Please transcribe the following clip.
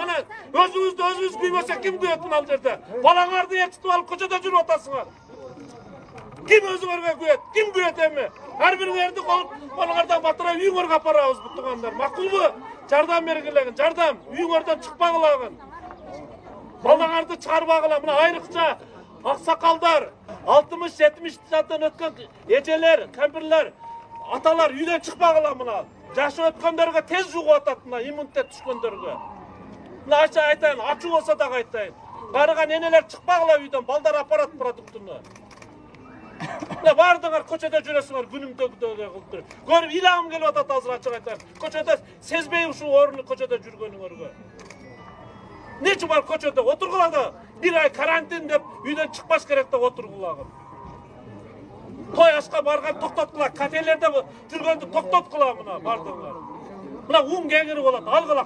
ана өзүңүздү өзүңүз күйбөсө ким күйөт мына жерде? Балаңарды ертип алып көчөдө жүрүп атасыңар. Ким өзүңөргө күйөт? Ким күйөт эми? Ар бириңерди колуңардан батырап үйүңөргө апарабыз бу туугандар. Макулбу? Жардам бергилегин, жардам. Үйүңөрдөн чыкпагылагын. Балаңарды чыгарбагыла. Мына айрыкча аксакалдар, 60-70 жаштан өткөн эжелер, кемпирлер, аталар үйдөн чыкпагыла мына. Жашы өткөндөргө тез жугуп атат мына иммунитет түшкөндөргө. Мына айтайын, ачуу болсо да айтайын. Барыган энелер чыкпагыла үйдөн, балдар апарат продуктуну. Мына бардыңар көчөдө жүрөсүңөр күнүмдөгүдөй кылып туруп. Көрүп илагым келип атат азыр ачык айтайын. Көчөдө сезбей ушул орунду көчөдө жүргөнүңөргө. Нече бар көчөдө отургула да, бир ай карантин деп үйдөн чыкпаш керек деп отургулагы. Той ашка барган токтоткула, кафелерде жүргөндү токтоткула мына бардыңар. Мына ун кеңири болот, алгыла.